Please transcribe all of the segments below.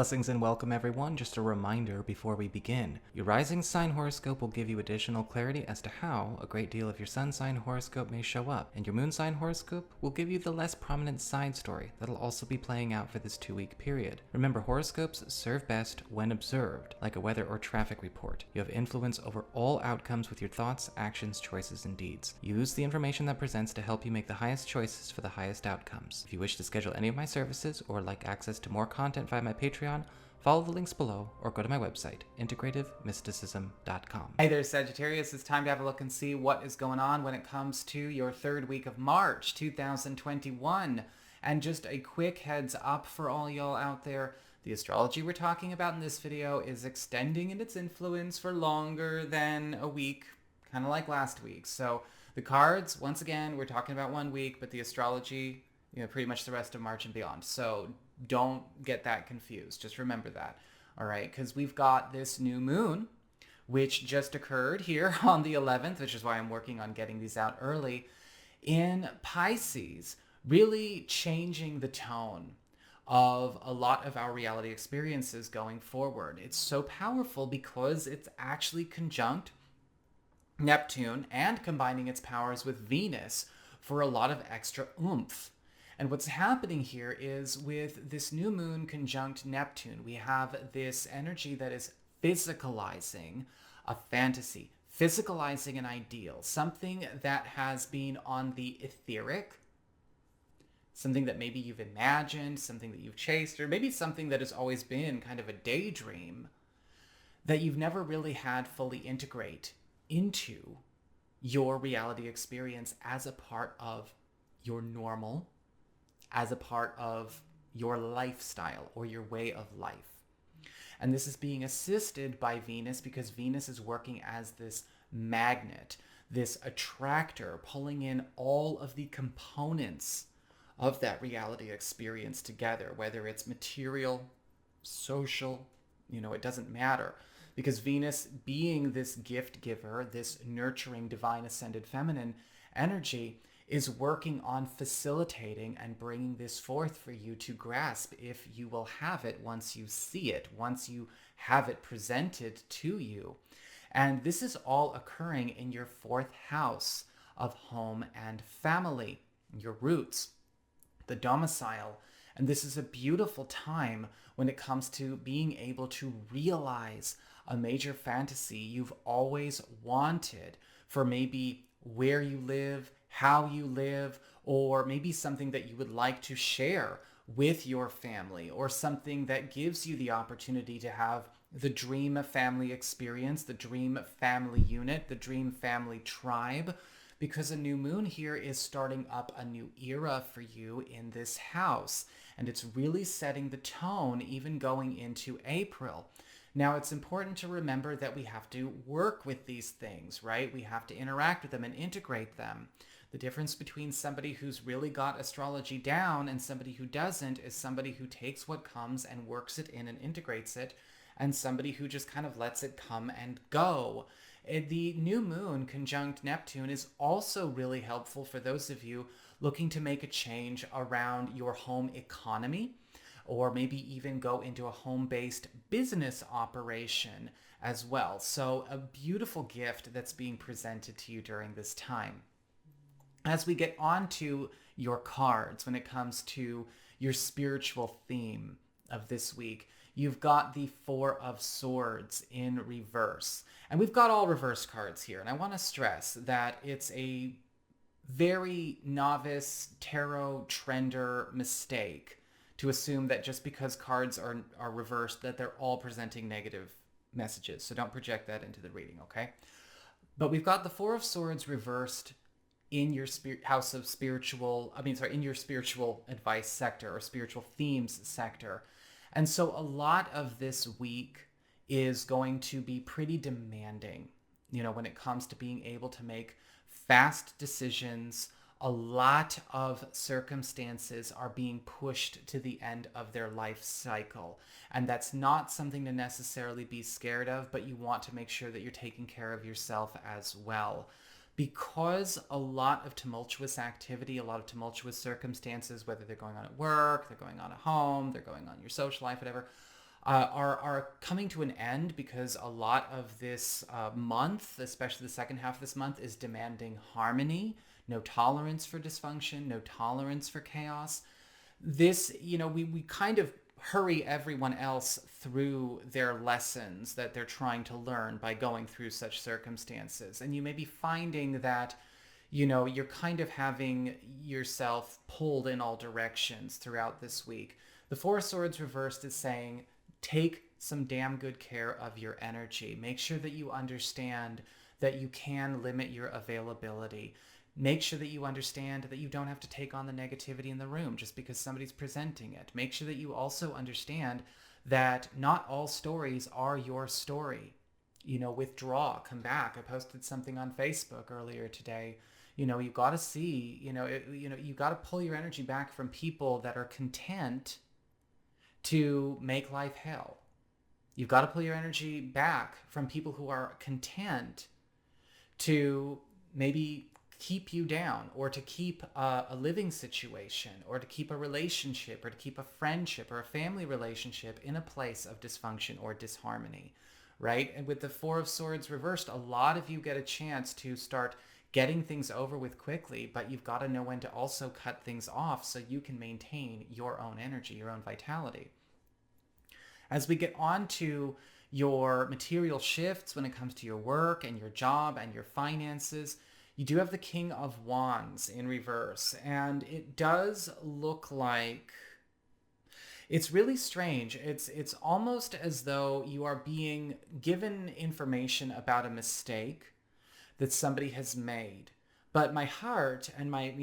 Blessings and welcome everyone. Just a reminder before we begin. Your rising sign horoscope will give you additional clarity as to how a great deal of your sun sign horoscope may show up, and your moon sign horoscope will give you the less prominent side story that'll also be playing out for this 2-week period. Remember, horoscopes serve best when observed, like a weather or traffic report. You have influence over all outcomes with your thoughts, actions, choices, and deeds. Use the information that presents to help you make the highest choices for the highest outcomes. If you wish to schedule any of my services or like access to more content via my Patreon, follow the links below or go to my website, integrativemysticism.com. Hey there, Sagittarius. It's time to have a look and see what is going on when it comes to your third week of March 2021. And just a quick heads up for all y'all out there, the astrology we're talking about in this video is extending in its influence for longer than a week, kind of like last week. So the cards, once again, we're talking about 1 week, but the astrology, pretty much the rest of March and beyond. So don't get that confused. Just remember that. All right, because we've got this new moon, which just occurred here on the 11th, which is why I'm working on getting these out early, in Pisces, really changing the tone of a lot of our reality experiences going forward. It's so powerful because it's actually conjunct Neptune and combining its powers with Venus for a lot of extra oomph. And what's happening here is with this new moon conjunct Neptune, we have this energy that is physicalizing a fantasy, physicalizing an ideal, something that has been on the etheric, something that maybe you've imagined, something that you've chased, or maybe something that has always been kind of a daydream that you've never really had fully integrate into your reality experience as a part of your normal, as a part of your lifestyle or your way of life. And this is being assisted by Venus because Venus is working as this magnet, this attractor, pulling in all of the components of that reality experience together, whether it's material, social, it doesn't matter. Because Venus, being this gift giver, this nurturing, divine ascended feminine energy, is working on facilitating and bringing this forth for you to grasp if you will have it once you see it, once you have it presented to you. And this is all occurring in your 4th house of home and family, your roots, the domicile. And this is a beautiful time when it comes to being able to realize a major fantasy you've always wanted for maybe where you live, how you live, or maybe something that you would like to share with your family, or something that gives you the opportunity to have the dream family experience, the dream family unit, the dream family tribe, because a new moon here is starting up a new era for you in this house, and it's really setting the tone even going into April. Now, it's important to remember that we have to work with these things, right? We have to interact with them and integrate them. The difference between somebody who's really got astrology down and somebody who doesn't is somebody who takes what comes and works it in and integrates it, and somebody who just kind of lets it come and go. The new moon conjunct Neptune is also really helpful for those of you looking to make a change around your home economy, or maybe even go into a home-based business operation as well. So a beautiful gift that's being presented to you during this time. As we get on to your cards, when it comes to your spiritual theme of this week, you've got the 4 of Swords in reverse. And we've got all reverse cards here. And I want to stress that it's a very novice tarot trender mistake to assume that just because cards are reversed, that they're all presenting negative messages. So don't project that into the reading, okay? But we've got the 4 of Swords reversed in your house of spiritual, in your spiritual advice sector or spiritual themes sector. And so a lot of this week is going to be pretty demanding, when it comes to being able to make fast decisions. A lot of circumstances are being pushed to the end of their life cycle. And that's not something to necessarily be scared of, but you want to make sure that you're taking care of yourself as well. Because a lot of tumultuous activity, a lot of tumultuous circumstances, whether they're going on at work, they're going on at home, they're going on your social life, whatever, are coming to an end because a lot of this month, especially the second half of this month, is demanding harmony, no tolerance for dysfunction, no tolerance for chaos. This, we kind of hurry everyone else through their lessons that they're trying to learn by going through such circumstances. And you may be finding that, you're kind of having yourself pulled in all directions throughout this week. The Four of Swords reversed is saying, take some damn good care of your energy. Make sure that you understand that you can limit your availability. Make sure that you understand that you don't have to take on the negativity in the room just because somebody's presenting it. Make sure that you also understand that not all stories are your story. Withdraw, come back. I posted something on Facebook earlier today. You got to see, you got to pull your energy back from people that are content to make life hell. You've got to pull your energy back from people who are content to maybe keep you down, or to keep a living situation, or to keep a relationship, or to keep a friendship or a family relationship in a place of dysfunction or disharmony, right? And with the Four of Swords reversed, a lot of you get a chance to start getting things over with quickly, but you've got to know when to also cut things off so you can maintain your own energy, your own vitality. As we get on to your material shifts when it comes to your work and your job and your finances, you do have the King of Wands in reverse, and it does look like it's really strange. It's almost as though you are being given information about a mistake that somebody has made. But my heart and my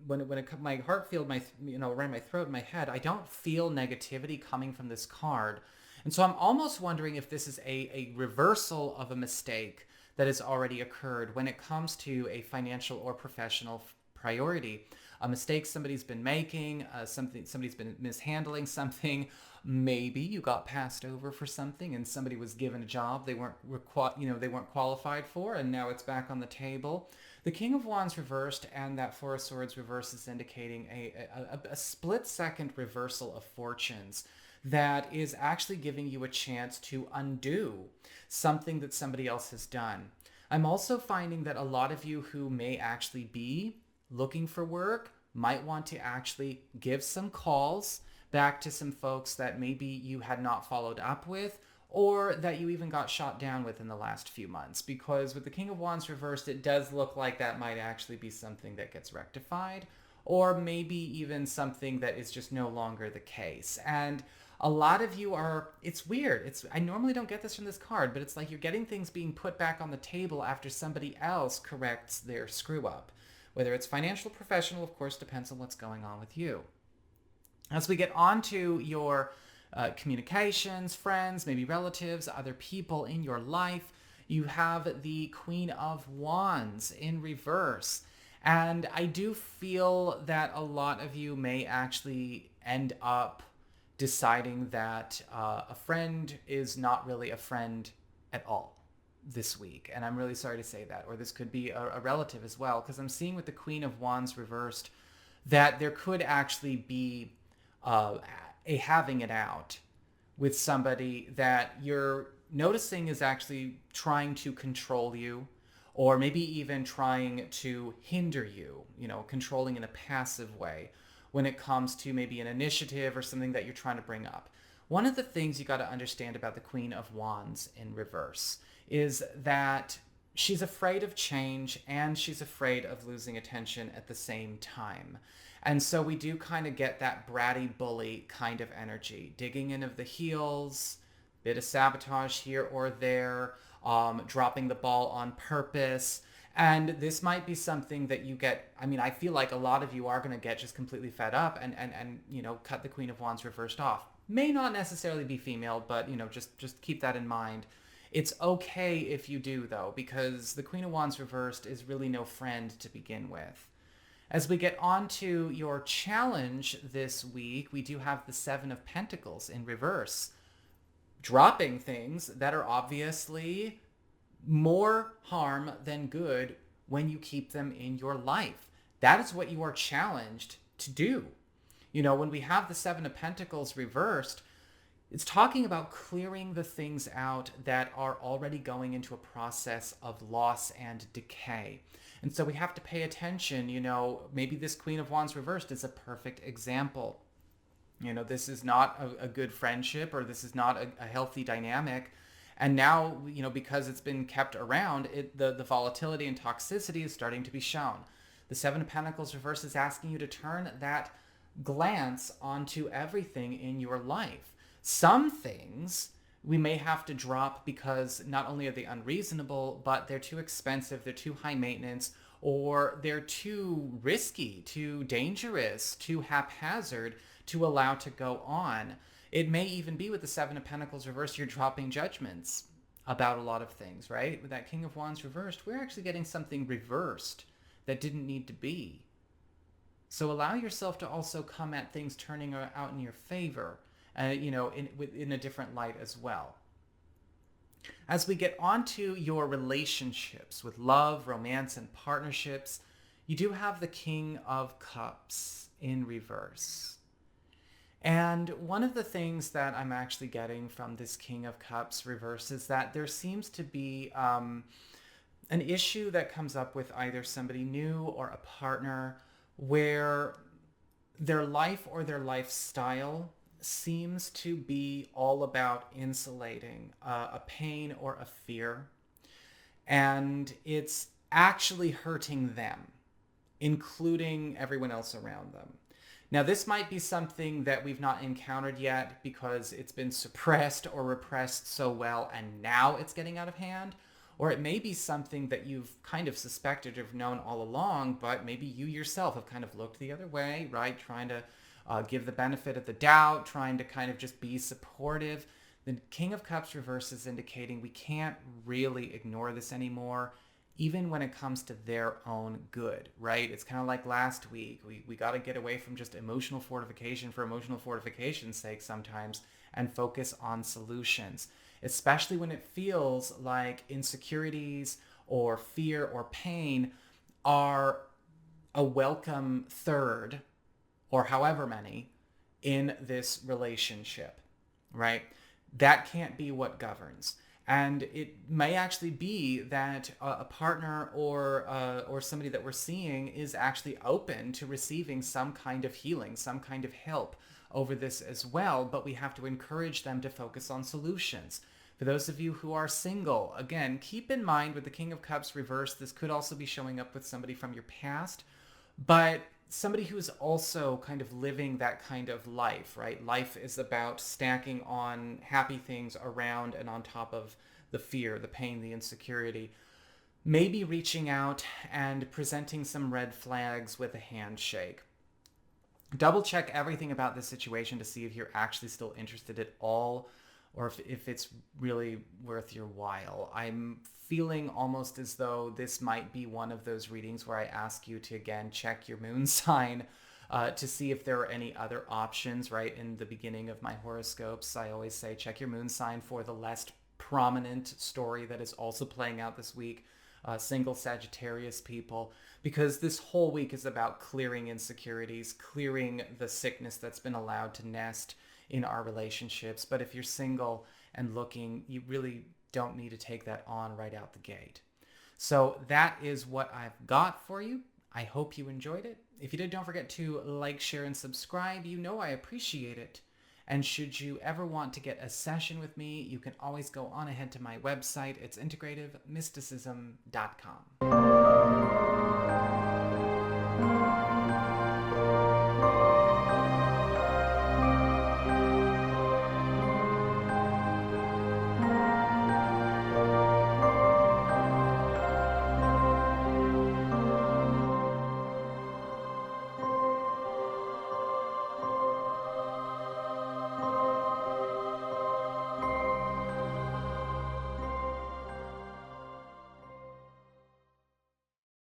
my heart feels around my throat and my head, I don't feel negativity coming from this card. And so I'm almost wondering if this is a reversal of a mistake that has already occurred when it comes to a financial or professional priority. A mistake somebody's been making, somebody's been mishandling something. Maybe you got passed over for something and somebody was given a job they weren't qualified for, and now it's back on the table. The King of Wands reversed and that Four of Swords reverse is indicating a split-second reversal of fortunes that is actually giving you a chance to undo something that somebody else has done. I'm also finding that a lot of you who may actually be looking for work might want to actually give some calls back to some folks that maybe you had not followed up with, or that you even got shot down with in the last few months. Because with the King of Wands reversed, it does look like that might actually be something that gets rectified, or maybe even something that is just no longer the case. And a lot of you are, it's weird. I normally don't get this from this card, but it's like you're getting things being put back on the table after somebody else corrects their screw up. Whether it's financial or professional, of course, depends on what's going on with you. As we get on to your communications, friends, maybe relatives, other people in your life, you have the Queen of Wands in reverse. And I do feel that a lot of you may actually end up deciding that a friend is not really a friend at all this week. And I'm really sorry to say that. Or this could be a relative as well, because I'm seeing with the Queen of Wands reversed that there could actually be a having it out with somebody that you're noticing is actually trying to control you, or maybe even trying to hinder you, controlling in a passive way when it comes to maybe an initiative or something that you're trying to bring up. One of the things you got to understand about the Queen of Wands in reverse is that she's afraid of change and she's afraid of losing attention at the same time. And so we do kind of get that bratty bully kind of energy, digging in of the heels, bit of sabotage here or there, dropping the ball on purpose. And this might be something that you get, I feel like a lot of you are going to get just completely fed up and cut the Queen of Wands reversed off. May not necessarily be female, but, just keep that in mind. It's okay if you do, though, because the Queen of Wands reversed is really no friend to begin with. As we get on to your challenge this week, we do have the Seven of Pentacles in reverse, dropping things that are obviously more harm than good when you keep them in your life. That is what you are challenged to do. When we have the Seven of Pentacles reversed, It's talking about clearing the things out that are already going into a process of loss and decay. And so we have to pay attention. Maybe this Queen of Wands reversed is a perfect example. This is not a good friendship, or this is not a healthy dynamic. And now, because it's been kept around, the volatility and toxicity is starting to be shown. The Seven of Pentacles reverse is asking you to turn that glance onto everything in your life. Some things we may have to drop because not only are they unreasonable, but they're too expensive, they're too high maintenance, or they're too risky, too dangerous, too haphazard to allow to go on. It may even be with the Seven of Pentacles reversed, you're dropping judgments about a lot of things, right? With that King of Wands reversed, we're actually getting something reversed that didn't need to be. So allow yourself to also come at things turning out in your favor, in a different light as well. As we get onto your relationships with love, romance, and partnerships, you do have the King of Cups in reverse. And one of the things that I'm actually getting from this King of Cups reverse is that there seems to be an issue that comes up with either somebody new or a partner where their life or their lifestyle seems to be all about insulating a pain or a fear. And it's actually hurting them, including everyone else around them. Now, this might be something that we've not encountered yet because it's been suppressed or repressed so well, and now it's getting out of hand. Or it may be something that you've kind of suspected or known all along, but maybe you yourself have kind of looked the other way, right? Trying to give the benefit of the doubt, trying to kind of just be supportive. The King of Cups reverse is indicating we can't really ignore this anymore, even when it comes to their own good, right? It's kind of like last week. We got to get away from just emotional fortification for emotional fortification's sake sometimes and focus on solutions, especially when it feels like insecurities or fear or pain are a welcome third or however many in this relationship, right? That can't be what governs. And it may actually be that a partner or somebody that we're seeing is actually open to receiving some kind of healing, some kind of help over this as well. But we have to encourage them to focus on solutions. For those of you who are single, again, keep in mind with the King of Cups reversed, this could also be showing up with somebody from your past, but somebody who's also kind of living that kind of life, right? Life is about stacking on happy things around and on top of the fear, the pain, the insecurity. Maybe reaching out and presenting some red flags with a handshake. Double check everything about this situation to see if you're actually still interested at all, or if it's really worth your while. I'm feeling almost as though this might be one of those readings where I ask you to, again, check your moon sign to see if there are any other options, right? In the beginning of my horoscopes, I always say check your moon sign for the less prominent story that is also playing out this week, single Sagittarius people, because this whole week is about clearing insecurities, clearing the sickness that's been allowed to nest in our relationships. But if you're single and looking, you really don't need to take that on right out the gate. So that is what I've got for you. I hope you enjoyed it. If you did, don't forget to like, share, and subscribe. You know I appreciate it. And should you ever want to get a session with me, you can always go on ahead to my website. It's integrativemysticism.com.